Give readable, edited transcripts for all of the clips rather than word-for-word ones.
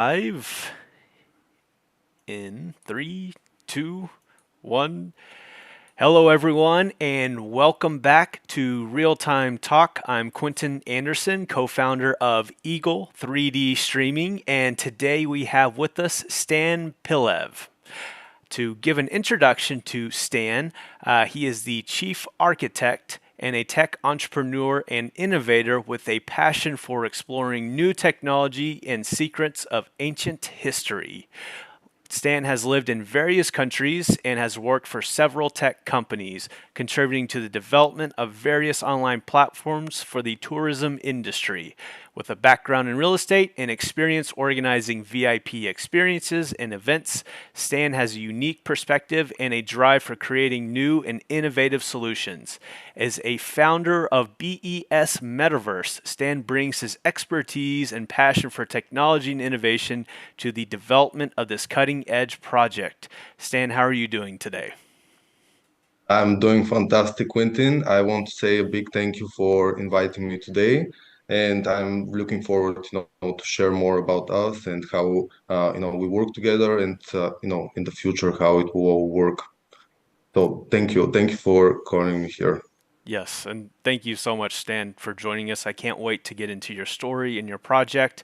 I've in three, two, one. Hello, everyone, and welcome back to Real Time Talk. I'm Quentin Anderson, co founder of Eagle 3D Streaming, and today we have with us Stan Pilev. To give an introduction to Stan, he is the chief architect and a tech entrepreneur and innovator with a passion for exploring new technology and secrets of ancient history. Stan has lived in various countries and has worked for several tech companies, contributing to the development of various online platforms for the tourism industry. With a background in real estate and experience organizing VIP experiences and events, Stan has a unique perspective and a drive for creating new and innovative solutions. As a founder of BES Metaverse, Stan brings his expertise and passion for technology and innovation to the development of this cutting edge project. Stan, how are you doing today? I'm doing fantastic, Quentin. I want to say a big thank you for inviting me today, and I'm looking forward, to share more about us and how, we work together, and in the future how it will all work. So thank you for calling me here. Yes, and thank you so much, Stan, for joining us. I can't wait to get into your story and your project.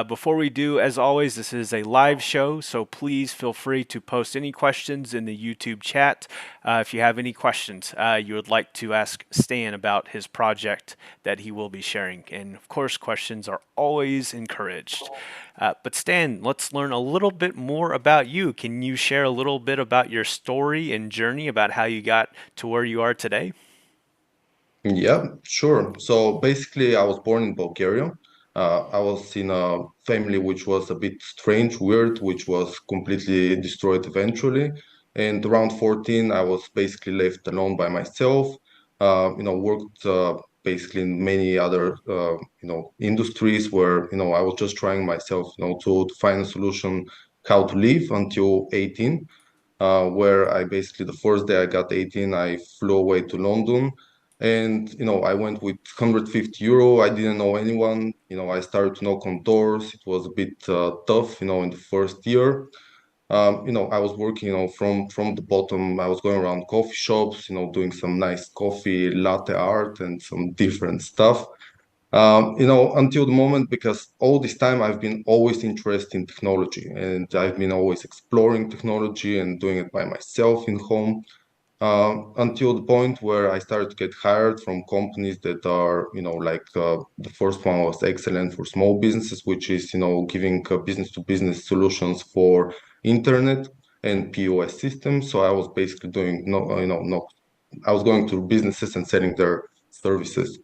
Before we do, as always, this is a live show, so please feel free to post any questions in the YouTube chat. If you have any questions you would like to ask Stan about his project that he will be sharing. And of course, questions are always encouraged. But Stan, let's learn a little bit more about you. Can you share a little bit about your story and journey about how you got to where you are today? Yeah, sure. So basically, I was born in Bulgaria. I was in a family which was a bit strange, weird, which was completely destroyed eventually. And around 14, I was basically left alone by myself. Worked basically in many other industries where I was just trying myself, to find a solution how to live until 18. Where I basically the first day I got 18, I flew away to London, and I went with 150 euro. I didn't know anyone. I started to knock on doors. It was a bit tough, in the first year. I was working, from the bottom. I was going around coffee shops, doing some nice coffee, latte art, and some different stuff. Until the moment, because all this time I've been always interested in technology, and I've been always exploring technology and doing it by myself in home, until the point where I started to get hired from companies that are, like the first one was excellent for small businesses, which is, giving business to business solutions for internet and POS systems. So I was basically doing, no, no, I was going to businesses and selling their services.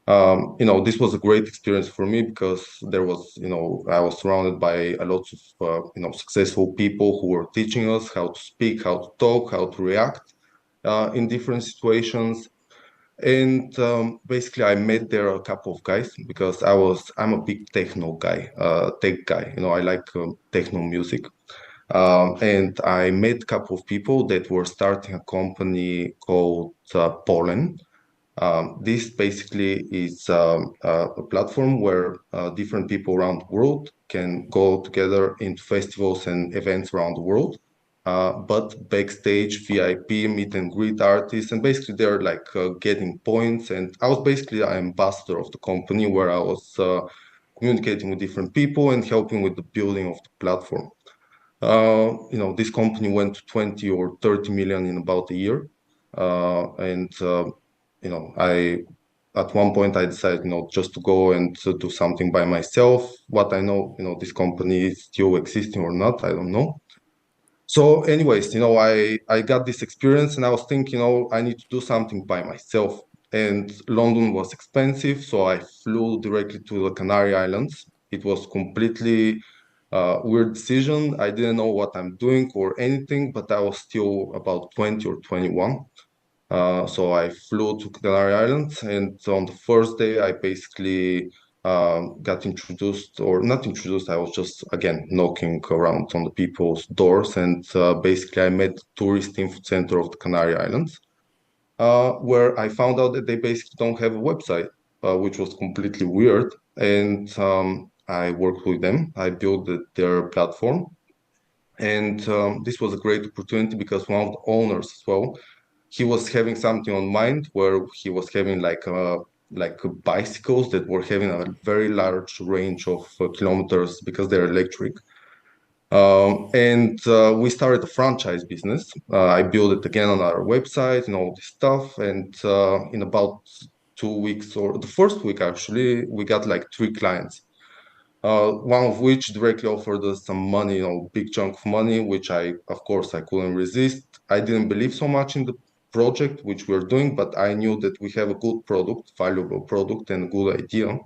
This was a great experience for me because there was, I was surrounded by a lot of, successful people who were teaching us how to speak, how to talk, how to react in different situations. And basically, I met there a couple of guys because I'm a big techno guy, tech guy. I like techno music. And I met a couple of people that were starting a company called Poland. This basically is a platform where different people around the world can go together into festivals and events around the world. But backstage, VIP, meet and greet artists, and basically they're like getting points. And I was basically an ambassador of the company where I was communicating with different people and helping with the building of the platform. This company went to 20 or 30 million in about a year. And I at one point I decided, just to go and to do something by myself. What I know, this company is still existing or not, I don't know. So, anyways, I got this experience and I was thinking, I need to do something by myself. And London was expensive, so I flew directly to the Canary Islands. It was completely weird decision. I didn't know what I'm doing or anything, but I was still about 20 or 21. So I flew to Canary Islands, and on the first day, I basically got introduced, or not introduced. I was just again knocking around on the people's doors, and basically I met the tourist info center of the Canary Islands, where I found out that they basically don't have a website, which was completely weird. And I worked with them. I built their platform, and this was a great opportunity because one of the owners as well, he was having something on mind where he was having like bicycles that were having a very large range of kilometers because they're electric. And we started a franchise business. I built it again on our website and all this stuff. And in about 2 weeks, or the first week actually, we got like 3 clients. One of which directly offered us some money, big chunk of money, which of course, I couldn't resist. I didn't believe so much in the project which we're doing, but I knew that we have a good product, valuable product, and a good idea.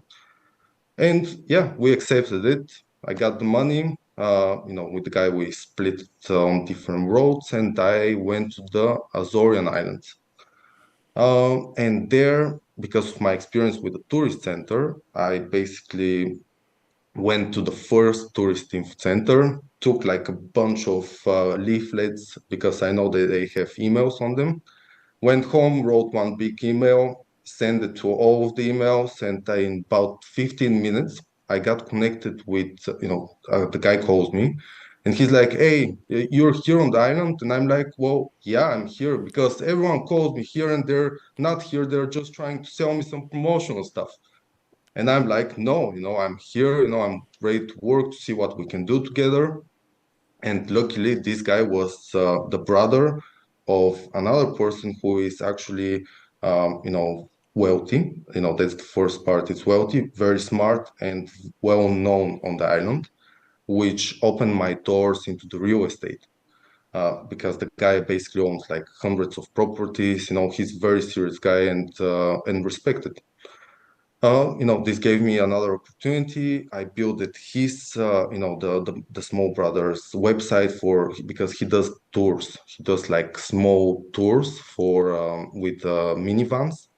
And yeah, we accepted it. I got the money. With the guy, we split on different roads, and I went to the Azorian Islands. And there, because of my experience with the tourist center, I basically went to the first tourist info center, took like a bunch of leaflets because I know that they have emails on them. Went home, wrote one big email, sent it to all of the emails, and in about 15 minutes, I got connected with, the guy calls me, and he's like, "Hey, you're here on the island?" And I'm like, "Well, yeah, I'm here because everyone calls me here and they're not here. They're just trying to sell me some promotional stuff." And I'm like, "No, I'm here, I'm ready to work to see what we can do together." And luckily, this guy was the brother of another person who is actually, wealthy. That's the first part. It's wealthy, very smart, and well known on the island, which opened my doors into the real estate. Because the guy basically owns like hundreds of properties. He's a very serious guy and respected. This gave me another opportunity. I built it his, the small brother's website because he does tours. He does like small tours for with minivans,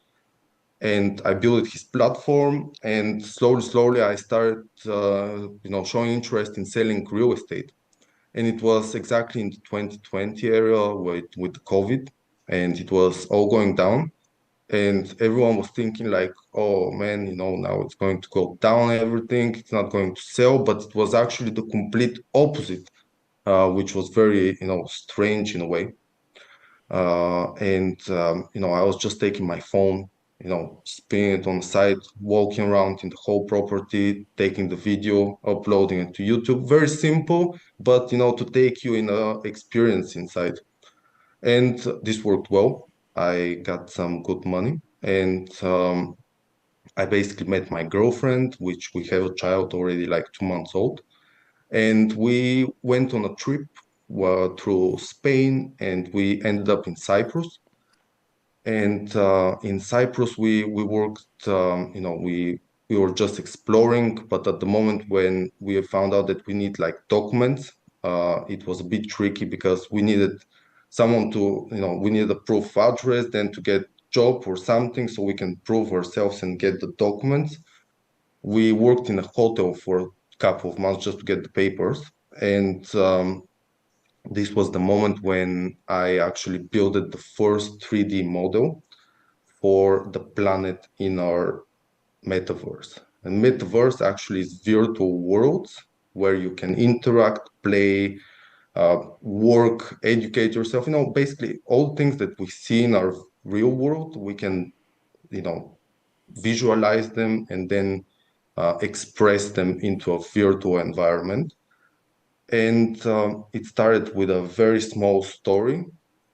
and I built his platform. And slowly, I started, showing interest in selling real estate. And it was exactly in the 2020 area with COVID, and it was all going down, and everyone was thinking like, oh man, now it's going to go down, everything, it's not going to sell. But it was actually the complete opposite, which was very, strange in a way. And I was just taking my phone, spinning it on the side, walking around in the whole property, taking the video, uploading it to YouTube. Very simple, but to take you in a experience inside. And this worked well. I got some good money, and I basically met my girlfriend, which we have a child already like 2 months old. And we went on a trip through Spain, and we ended up in Cyprus. And in Cyprus, we worked, we were just exploring. But at the moment when we found out that we need like documents, it was a bit tricky because we needed someone to, we needed a proof of address, then to get job or something so we can prove ourselves and get the documents. We worked in a hotel for a couple of months just to get the papers. And this was the moment when I actually built the first 3D model for the planet in our metaverse. And metaverse actually is virtual worlds where you can interact, play, work, educate yourself. Basically all things that we see in our real world, we can, you know, visualize them and then express them into a virtual environment. And it started with a very small story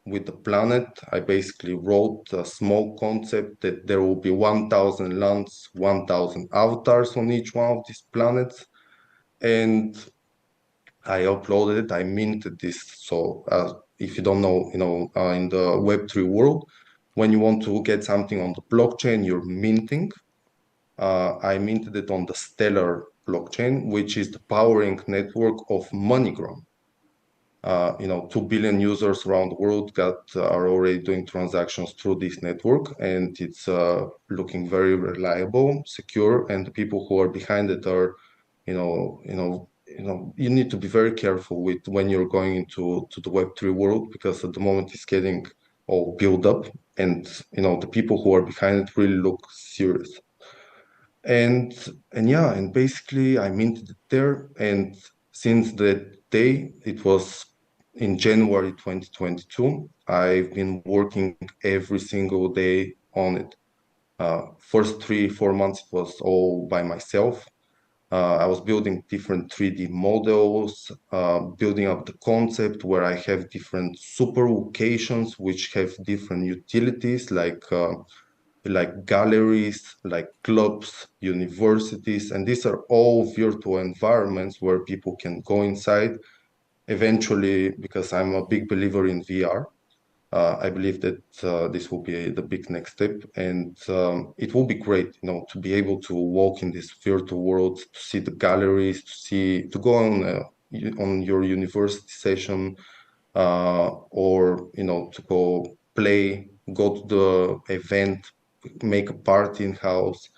with the planet. I basically wrote a small concept that there will be 1,000 lands, 1,000 avatars on each one of these planets. And I uploaded it, I minted this. So if you don't know, in the Web3 world, when you want to get something on the blockchain, you're minting. I minted it on the Stellar blockchain, which is the powering network of MoneyGram. 2 billion users around the world are already doing transactions through this network, and it's looking very reliable, secure, and the people who are behind it are, you need to be very careful with when you're going to the Web3 world, because at the moment it's getting all built up, and the people who are behind it really look serious. And and basically I minted it there. And since that day, it was in January 2022, I've been working every single day on it. First 3, 4 months it was all by myself. I was building different 3D models, building up the concept where I have different super locations which have different utilities like galleries, like clubs, universities, and these are all virtual environments where people can go inside. Eventually, because I'm a big believer in VR, I believe that this will be the big next step, and it will be great, to be able to walk in this virtual world, to see the galleries, to go on your university session, or to go play, go to the event, make a party in house.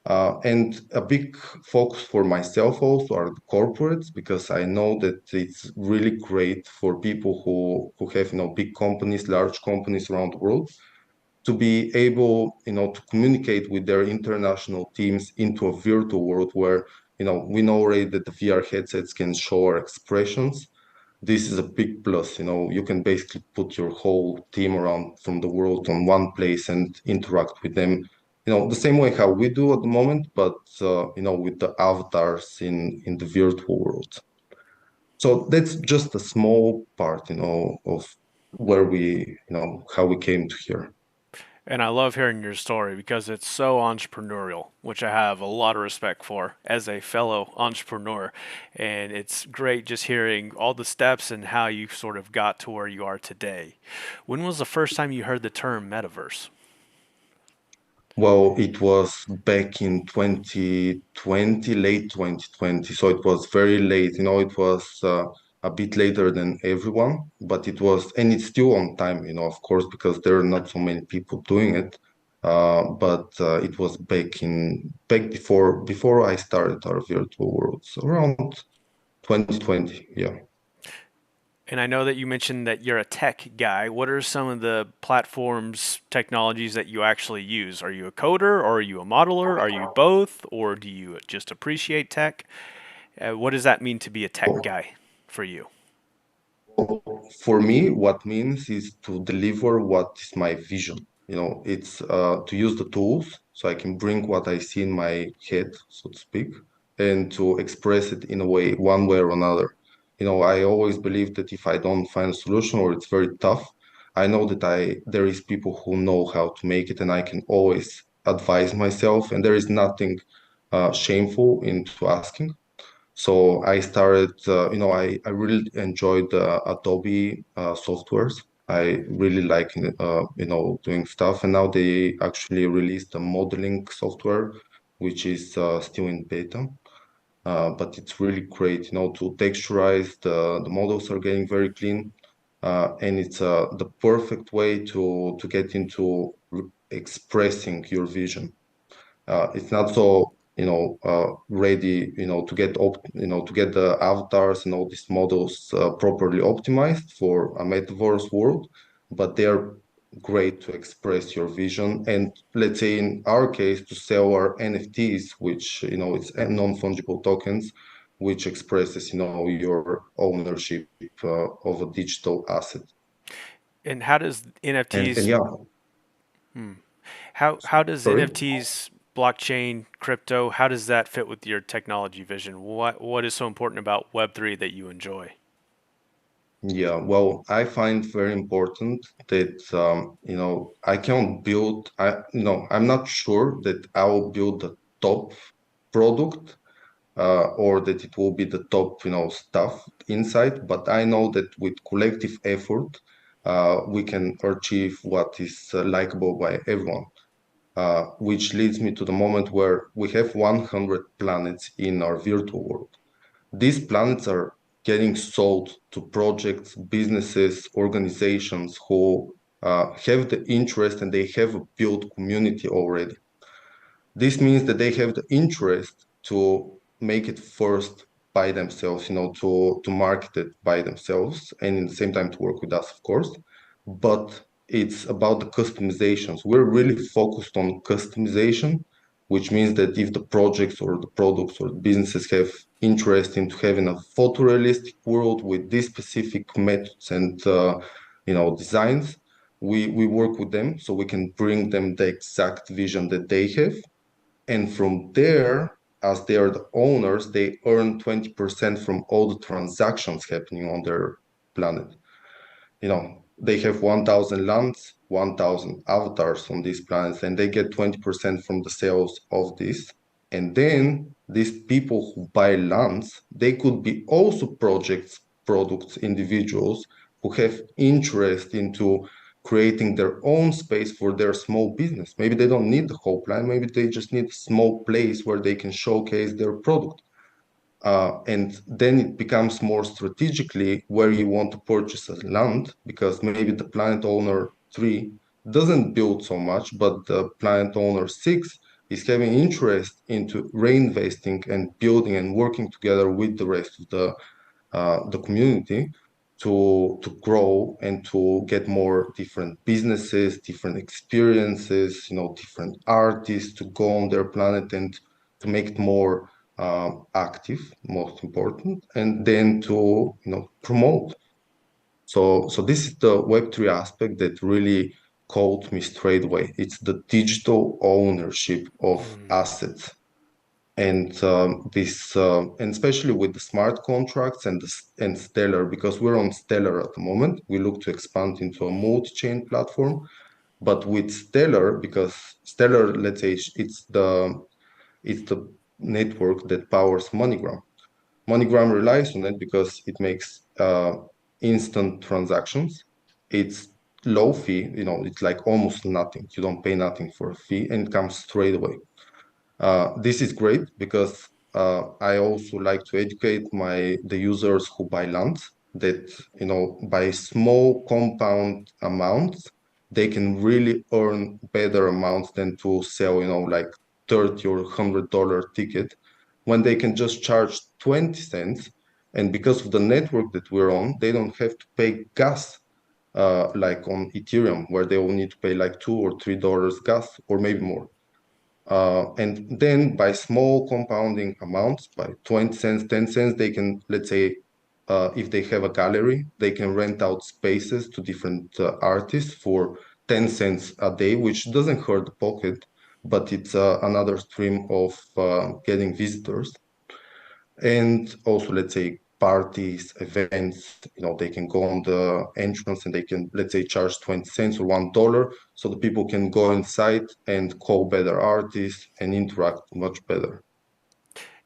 And a big focus for myself also are the corporates, because I know that it's really great for people who have big companies, large companies around the world, to be able to communicate with their international teams into a virtual world where we know already that the VR headsets can show our expressions. This is a big plus. You can basically put your whole team around from the world on one place and interact with them, the same way how we do at the moment, but with the avatars in the virtual world. So that's just a small part, of where how we came to here. And I love hearing your story because it's so entrepreneurial, which I have a lot of respect for as a fellow entrepreneur. And it's great just hearing all the steps and how you sort of got to where you are today. When was the first time you heard the term metaverse? Well, it was back in 2020, late 2020. So it was very late. It was a bit later than everyone, but and it's still on time, of course, because there are not so many people doing it. But it was back before I started our virtual world, so around 2020. Yeah. And I know that you mentioned that you're a tech guy. What are some of the platforms, technologies that you actually use? Are you a coder or are you a modeler? Are you both? Or do you just appreciate tech? What does that mean to be a tech guy for you? For me, what means is to deliver what is my vision. It's to use the tools so I can bring what I see in my head, so to speak, and to express it in a way, one way or another. I always believe that if I don't find a solution or it's very tough, I know that there is people who know how to make it, and I can always advise myself, and there is nothing shameful into asking. So I started, I really enjoyed Adobe softwares. I really like, doing stuff. And now they actually released a modeling software, which is still in beta. But it's really great, to texturize. The models are getting very clean. And it's the perfect way to get into expressing your vision. It's not so ready to get the avatars and all these models properly optimized for a metaverse world, but they are great to express your vision, and let's say in our case to sell our NFTs, which it's non-fungible tokens, which expresses your ownership of a digital asset. And how does And NFTs yeah. how does Sorry. NFTs, blockchain, crypto, how does that fit with your technology vision? What is so important about Web3 that you enjoy? Yeah, well, I find very important that I can't build. I'm not sure that I will build the top product, or that it will be the top stuff inside. But I know that with collective effort, we can achieve what is likable by everyone. Which leads me to the moment where we have 100 planets in our virtual world. These planets are getting sold to projects, businesses, organizations who have the interest, and they have a built community already. This means that they have the interest to make it first by themselves, to market it by themselves, and in the same time to work with us, of course. But it's about the customizations. We're really focused on customization, which means that if the projects or the products or the businesses have interest into having a photorealistic world with these specific methods and designs, we work with them so we can bring them the exact vision that they have. And from there, as they are the owners, they earn 20% from all the transactions happening on their planet. They have 1,000 lands, 1,000 avatars on these planets, and they get 20% from the sales of this. And then these people who buy lands, they could be also projects, products, individuals who have interest into creating their own space for their small business. Maybe they don't need the whole planet, maybe they just need a small place where they can showcase their product. And then it becomes more strategically where you want to purchase a land, because maybe the planet owner 3 doesn't build so much, but the planet owner 6 is having interest into reinvesting and building and working together with the rest of the community to grow and to get more different businesses, different experiences, different artists to go on their planet and to make it more active, most important, and then to promote. So this is the Web3 aspect that really caught me straight away. It's the digital ownership of Mm. assets, and and especially with the smart contracts and Stellar, because we're on Stellar at the moment. We look to expand into a multi-chain platform, but with Stellar, because Stellar, let's say, it's the network that powers MoneyGram. MoneyGram relies on it because it makes instant transactions. It's low fee, it's like almost nothing. You don't pay nothing for a fee, and it comes straight away. This is great because I also like to educate the users who buy land that by small compound amounts they can really earn better amounts than to sell like 30 or $100 ticket when they can just charge 20 cents. And because of the network that we're on, they don't have to pay gas like on Ethereum, where they will need to pay like $2 or $3 gas or maybe more. And then by small compounding amounts, by 20 cents, 10 cents, they can, let's say, if they have a gallery, they can rent out spaces to different artists for 10 cents a day, which doesn't hurt the pocket, but it's another stream of getting visitors. And also, let's say, parties, events, they can go on the entrance and they can, let's say, charge 20 cents or $1 so the people can go inside and call better artists and interact much better.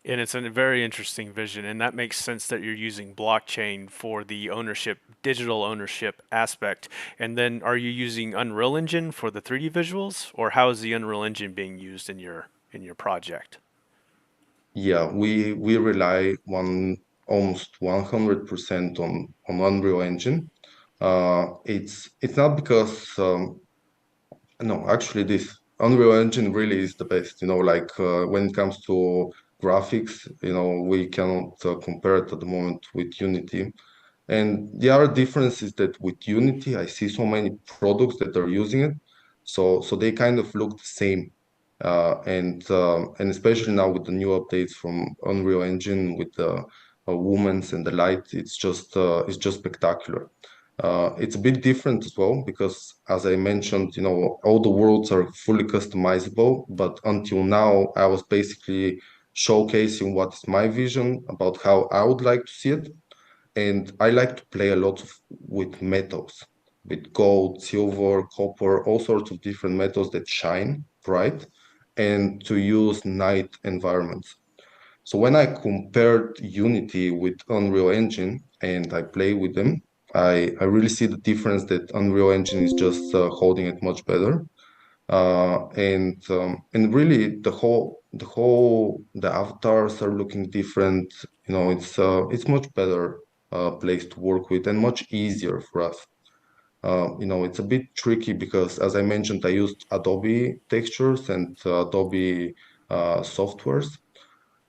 And it's a very interesting vision, and that makes sense that you're using blockchain for the ownership, digital ownership aspect. And then, are you using Unreal Engine for the 3D visuals, or how is the Unreal Engine being used in your project? Yeah, we rely almost 100% on Unreal Engine. It's not because no, actually, this Unreal Engine really is the best. Like when it comes to graphics, we cannot compare it at the moment with Unity. And the other difference is that with Unity, I see so many products that are using it, so they kind of look the same. And especially now with the new updates from Unreal Engine with the movements and the light, it's just spectacular. It's a bit different as well because, as I mentioned, all the worlds are fully customizable. But until now, I was basically showcasing what is my vision about how I would like to see it. And I like to play a lot with metals, with gold, silver, copper, all sorts of different metals that shine bright, and to use night environments. So when I compared Unity with Unreal Engine and I play with them, I really see the difference that Unreal Engine is just holding it much better. And really the avatars are looking different. It's much better place to work with and much easier for us. It's a bit tricky because, as I mentioned, I used Adobe textures and Adobe softwares,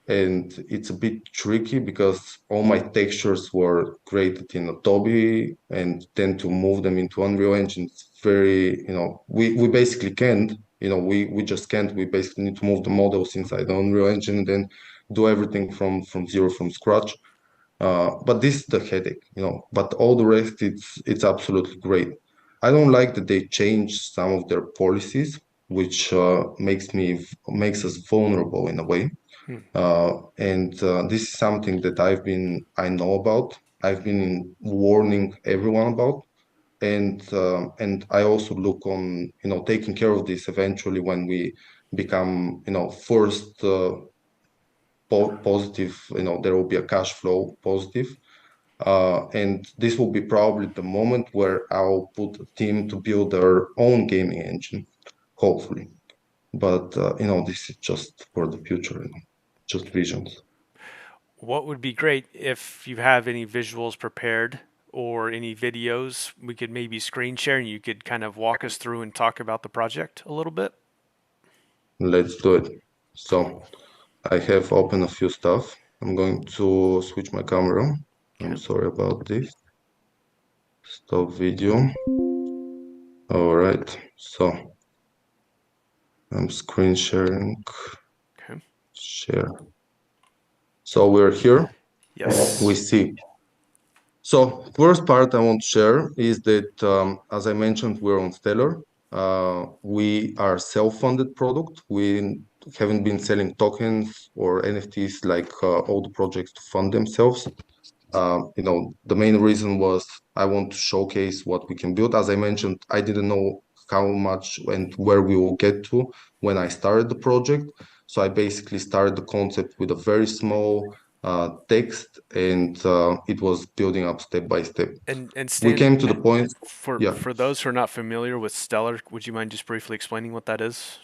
and it's a bit tricky because all my textures were created in Adobe, and then to move them into Unreal Engine, it's very, we basically can't. we just can't. We basically need to move the models inside the Unreal Engine and then do everything from zero, from scratch. But this is the headache. But all the rest, it's absolutely great. I don't like that they changed some of their policies, which makes us vulnerable in a way. Hmm. And this is something that I know about. I've been warning everyone about, and I also look on taking care of this eventually when we become first positive. There will be a cash flow positive, and this will be probably the moment where I'll put a team to build their own gaming engine, hopefully. But this is just for the future, just visions. What would be great if you have any visuals prepared or any videos, we could maybe screen share and you could kind of walk us through and talk about the project a little bit. Let's do it. So Cool. I have opened a few stuff. I'm going to switch my camera. I'm Okay. sorry about this. Stop video. All right. So I'm screen sharing. Okay. Share. So we're here. We Yes. see. So first part I want to share is that, as I mentioned, we're on Stellar. We are self-funded product. We haven't been selling tokens or NFTs like all the projects to fund themselves. The main reason was I want to showcase what we can build. As I mentioned, I didn't know how much and where we will get to when I started the project. So I basically started the concept with a very small text, and it was building up step by step. And We Stan, came to the point, yeah, for those who are not familiar with Stellar, would you mind just briefly explaining what that is?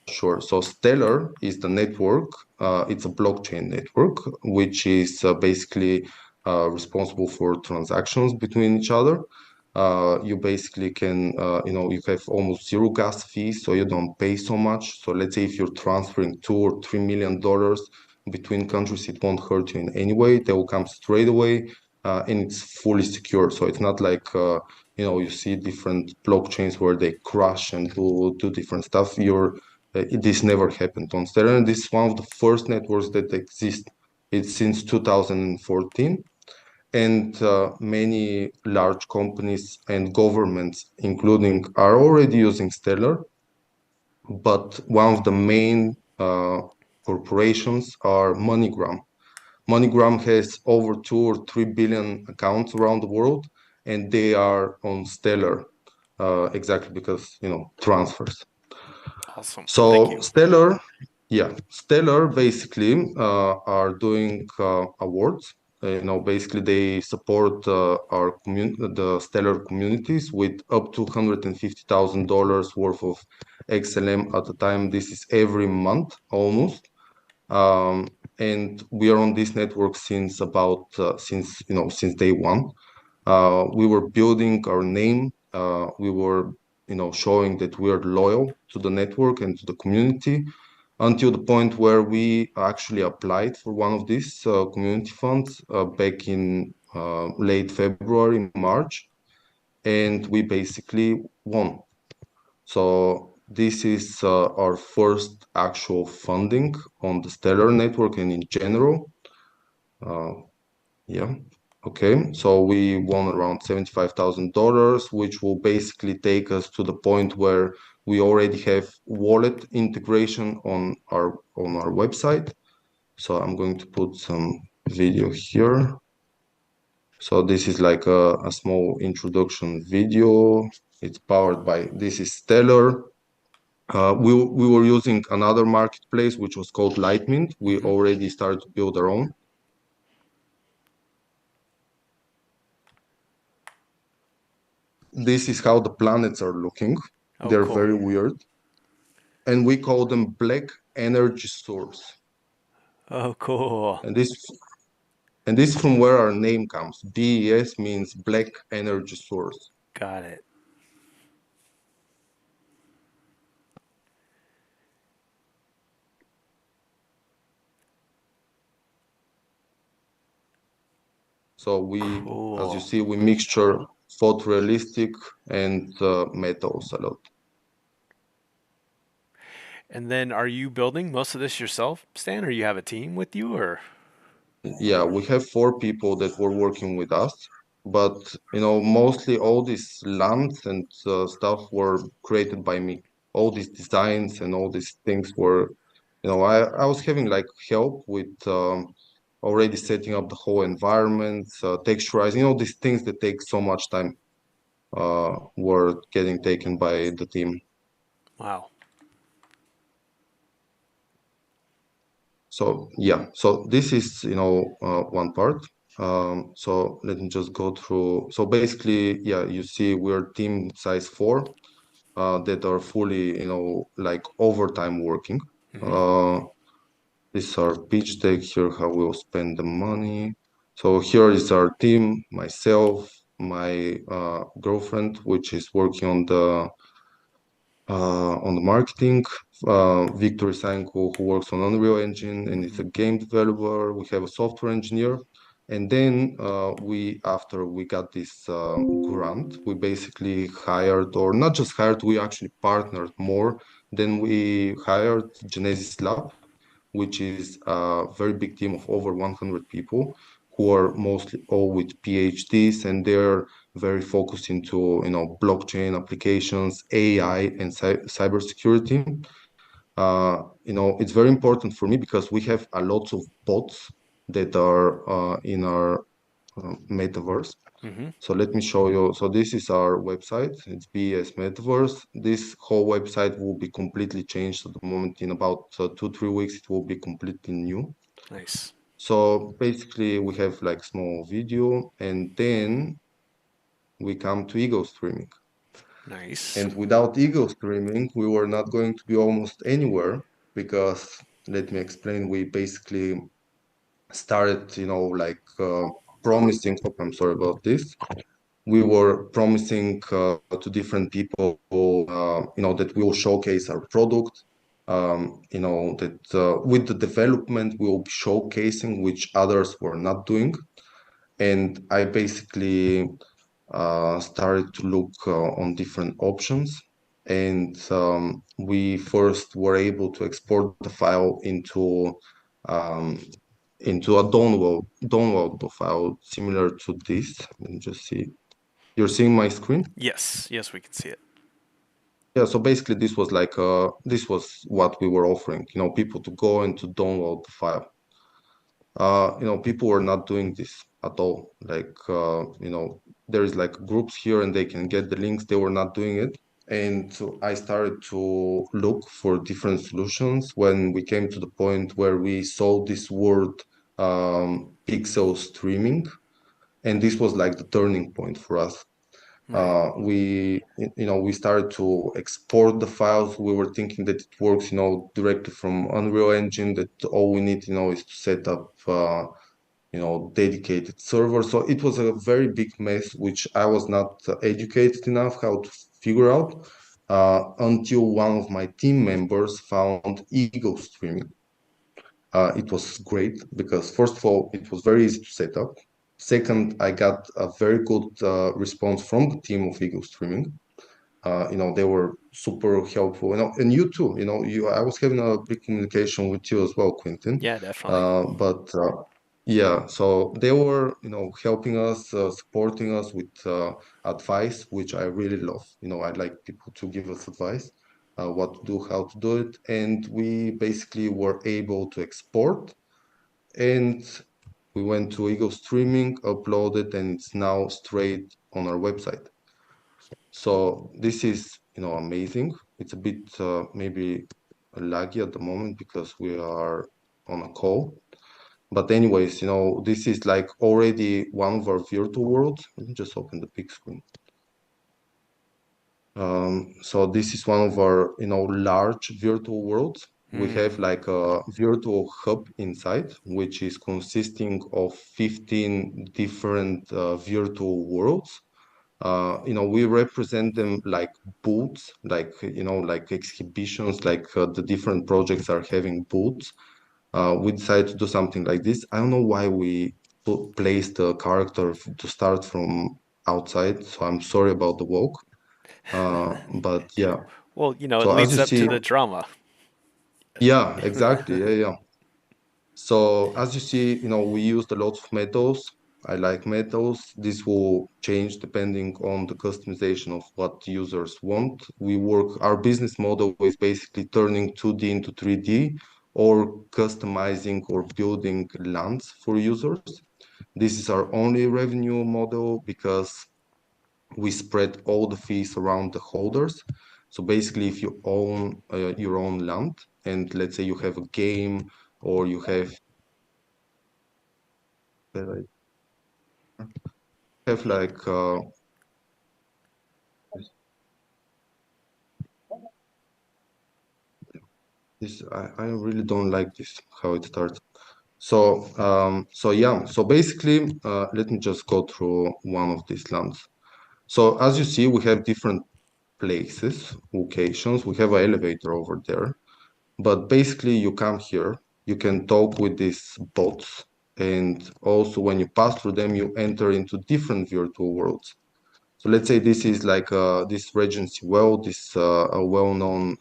sure. So Stellar is the network. It's a blockchain network, which is basically responsible for transactions between each other. You basically you have almost zero gas fees, so you don't pay so much. So let's say if you're transferring $2 or $3 million between countries, it won't hurt you in any way. They will come straight away, and it's fully secure. So it's not like you see different blockchains where they crash and do different stuff. This never happened on Stellar, and this is one of the first networks that exist. It's since 2014, and many large companies and governments, including, are already using Stellar. But one of the main corporations are MoneyGram. MoneyGram has over 2 or 3 billion accounts around the world, and they are on Stellar exactly because transfers. Awesome. Thank So you. Stellar basically are doing awards. Basically they support the Stellar communities with up to $150,000 worth of XLM at a time. This is every month almost. Um, and we are on this network since day one. We were building our name. We were showing that we are loyal to the network and to the community, until the point where we actually applied for one of these community funds back in late February, March, and we basically won. So this is our first actual funding on the Stellar network and in general. Uh, yeah. Okay. So we won around $75,000, which will basically take us to the point where we already have wallet integration on our website. So I'm going to put some video here. So this is like a small introduction video. It's powered by, this is Stellar. We were using another marketplace, which was called Lightmint. We Hmm. already started to build our own. This is how the planets are looking. Oh, They're cool. very weird. And we call them black energy source. Oh, cool. And this is from where our name comes. BES means black energy source. Got it. So as you Cool. see, we mixture photorealistic and metals a lot. And then are you building most of this yourself, Stan, or you have a team with you or? Yeah, we have four people that were working with us, but mostly all these lamps and stuff were created by me. All these designs and all these things were, I was having like help with already setting up the whole environment, texturizing, all these things that take so much time were getting taken by the team. Wow. So yeah, so this is one part. So let me just go through. So basically, yeah, you see we're team size four that are fully like overtime working. Hmm. Uh, these are pitch deck here, how we'll spend the money. So here is our team, myself, my girlfriend, which is working on the marketing, Victor Sanko, who works on Unreal Engine and is Hmm. a game developer. We have a software engineer. And then after we got this grant, we basically hired, or not just hired, we actually partnered more. Then we hired Genesis Lab, which is a very big team of over 100 people who are mostly all with PhDs, and they're very focused into blockchain applications, AI, and cybersecurity. It's very important for me because we have a lot of bots that are in our metaverse. Hmm. So let me show you. So this is our website. It's BES Metaverse. This whole website will be completely changed at the moment. In about 2, 3 weeks, it will be completely new. Nice. So basically, we have like small video, and then we come to ego streaming. Nice. And without ego streaming, we were not going to be almost anywhere because let me explain. We basically started, like promising. Oh, I'm sorry about this. We were promising to different people, that we will showcase our product. That with the development, we will be showcasing which others were not doing. And I basically started to look on different options. And we first were able to export the file um, into a downloadable file similar to this. Let me just see. You're seeing my screen? Yes. Yes, we can see it. Yeah, so basically this was what we were offering, people to go and to download the file. People were not doing this at all. Like, there is like groups here and they can get the links. They were not doing it. And so I started to look for different solutions when we came to the point where we saw this word pixel streaming. And this was like the turning point for us. Right. We started to export the files. We were thinking that it works, directly from Unreal Engine, that all we need, is to set up dedicated server. So it was a very big mess, which I was not educated enough how to figure out until one of my team members found Ego Streaming. It was great because, first of all, it was very easy to set up. Second, I got a very good response from the team of Ego Streaming. They were super helpful, and you too. I was having a big communication with you as well, Quentin. Yeah, definitely. But yeah, so they were, helping us, supporting us with advice, which I really love. I like people to give us advice, what to do, how to do it, and we basically were able to export, and we went to Ego Streaming, uploaded, and it's now straight on our website. So this is, amazing. It's a bit maybe laggy at the moment because we are on a call. But anyways, this is like already one of our virtual worlds. Let me just open the big screen. So this is one of our, large virtual worlds. We have Mm. like a virtual hub inside, which is consisting of 15 different virtual worlds. We represent them like booths, like, like exhibitions, like the different projects are having booths. We decided to do something like this. I don't know why we placed the character to start from outside, so I'm sorry about the walk. But yeah, Well, it so as leads you up to see, the drama. Yeah, exactly. Yeah, yeah. So as you see, we used a lot of metals. I like metals. This will change depending on the customization of what users want. Our business model is basically turning 2D into 3D or customizing or building lands for users. This is our only revenue model because we spread all the fees around the holders. So basically, if you own your own land, and let's say you have a game or you have like this, I really don't like this how it starts. So yeah, so basically, let me just go through one of these lands. So as you see, we have different places, locations. We have an elevator over there. But basically, you come here, you can talk with these bots, and also when you pass through them, you enter into different virtual worlds. So let's say this is like this Regency Well, this a well-known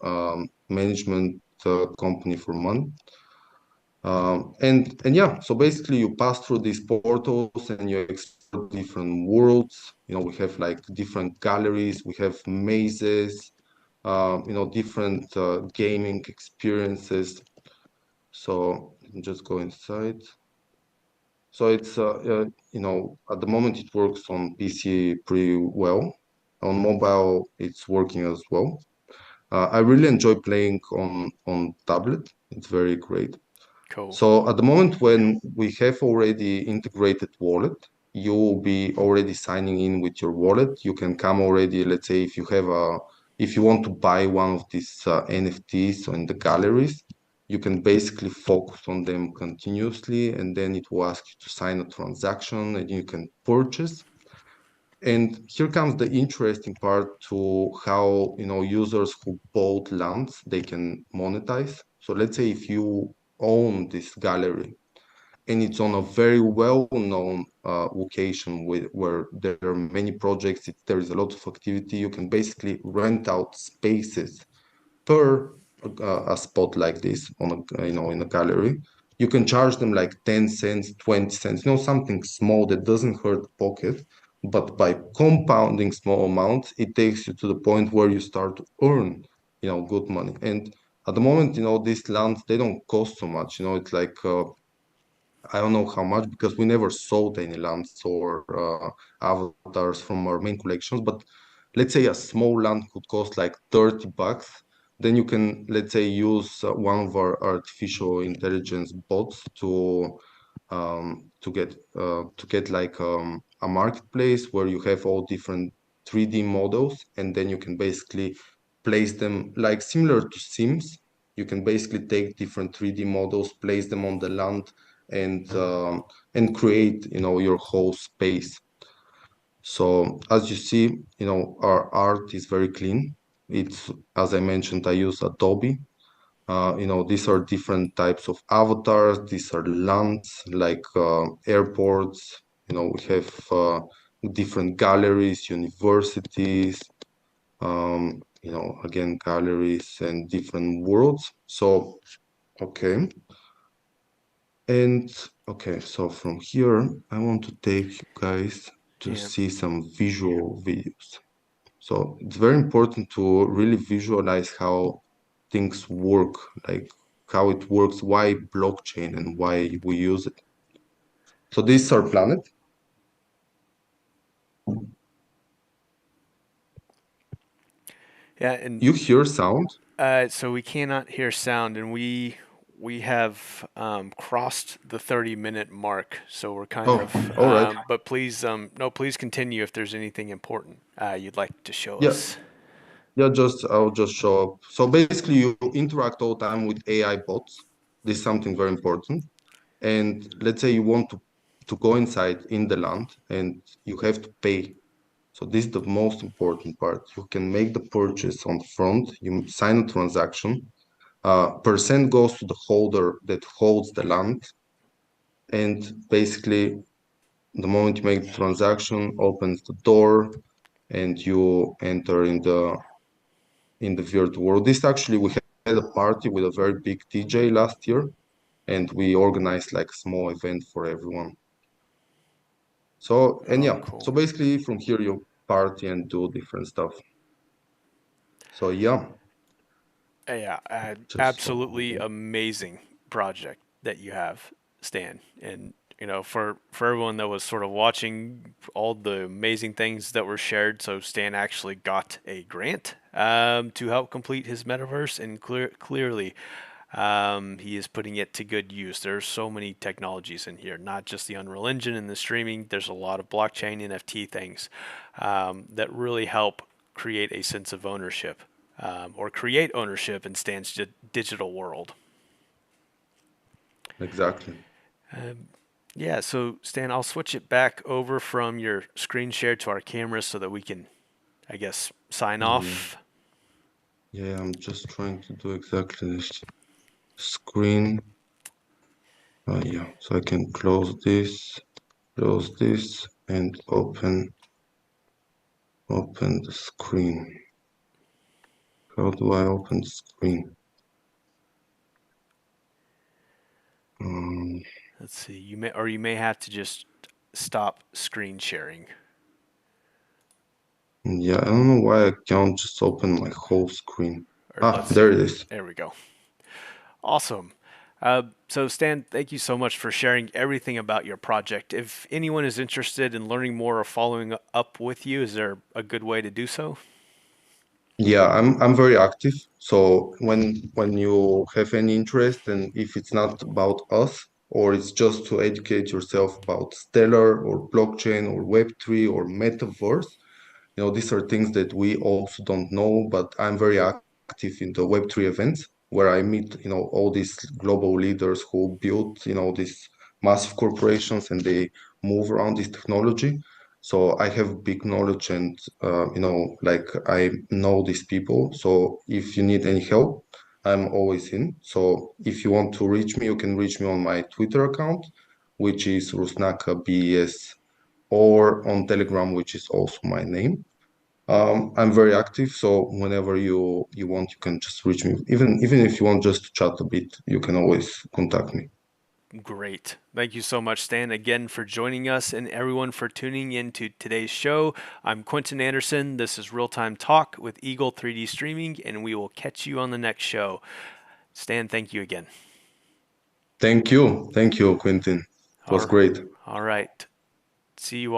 management company for money. And yeah, so basically you pass through these portals and you explore different worlds. We have like different galleries, we have mazes, different gaming experiences. So let me just go inside. So it's at the moment it works on PC pretty well. On mobile, it's working as well. I really enjoy playing on tablet. It's very great. Cool. So at the moment when we have already integrated wallet, you will be already signing in with your wallet. You can come already, let's say if you want to buy one of these NFTs in the galleries, you can basically focus on them continuously and then it will ask you to sign a transaction and you can purchase. And here comes the interesting part to how, users who bought lands, they can monetize. So let's say if you own this gallery and it's on a very well-known location where there are many projects, there is a lot of activity, you can basically rent out spaces per a spot like this in a gallery. You can charge them like 10 cents, 20 cents, something small that doesn't hurt the pocket. But by compounding small amounts, it takes you to the point where you start to earn, good money. And at the moment, these lands, they don't cost so much. It's like I don't know how much because we never sold any lands or avatars from our main collections. But let's say a small land could cost like $30. Then you can, let's say, use one of our artificial intelligence bots to get like a marketplace where you have all different 3D models, and then you can basically place them like similar to Sims. You can basically take different 3D models, place them on the land, and create your whole space. So as you see, our art is very clean. It's, as I mentioned, I use Adobe. These are different types of avatars. These are lands like airports. We have different galleries, universities, again, galleries and different worlds. So, okay. And okay, so from here, I want to take you guys to Yeah. see some visual videos. So it's very important to really visualize how things work, like how it works, why blockchain and why we use it. So this is our planet. Yeah, and You hear sound? so we cannot hear sound, and we have crossed the 30-minute mark, so we're kind Oh, of. all right. But please, no, please continue if there's anything important you'd like to show Yeah, us. yeah, I'll just show up. So basically you interact all the time with AI bots. This is something very important. And let's say you want to go inside in the land and you have to pay. So this is the most important part. You can make the purchase on the front, you sign a transaction, percent goes to the holder that holds the land, and basically the moment you make the transaction, opens the door, and you enter in the virtual world. This actually we had a party with a very big DJ last year, and we organized like a small event for everyone. So, and Oh, yeah, cool. so basically from here you party and do different stuff. So yeah, Yeah, just absolutely amazing project that you have, Stan. And for everyone that was sort of watching all the amazing things that were shared, so Stan actually got a grant to help complete his metaverse, and clearly he is putting it to good use. There's so many technologies in here, not just the Unreal Engine and the streaming. There's a lot of blockchain NFT things that really help create a sense of ownership or create ownership in Stan's digital world. exactly. Yeah, so Stan, I'll switch it back over from your screen share to our camera so that we can, I guess, sign Yeah, off. yeah, I'm just trying to do exactly this screen. Yeah, so I can close this, and open the screen. How do I open the screen? Um, Let's see. You may have to just stop screen sharing. yeah, I don't know why I can't just open my whole screen. Or Ah, let's there see. it is. There we go. Awesome. So, Stan, thank you so much for sharing everything about your project. If anyone is interested in learning more or following up with you, is there a good way to do so? Yeah, I'm very active. So when you have any interest, and if it's not about us or it's just to educate yourself about Stellar or blockchain or Web3 or Metaverse, these are things that we also don't know, but I'm very active in the Web3 events where I meet, all these global leaders who build, these massive corporations and they move around this technology. So I have big knowledge and, like I know these people. So if you need any help, I'm always in. So if you want to reach me, you can reach me on my Twitter account, which is Rusnaka BES, or on Telegram, which is also my name. I'm very active, so whenever you want, you can just reach me. Even if you want just to chat a bit, you can always contact me. Great. Thank you so much, Stan, again for joining us and everyone for tuning in to today's show. I'm Quentin Anderson. This is Real Time Talk with Eagle 3D Streaming, and we will catch you on the next show. Stan, thank you again. Thank you, Quentin. It was All, great. all right. See you all.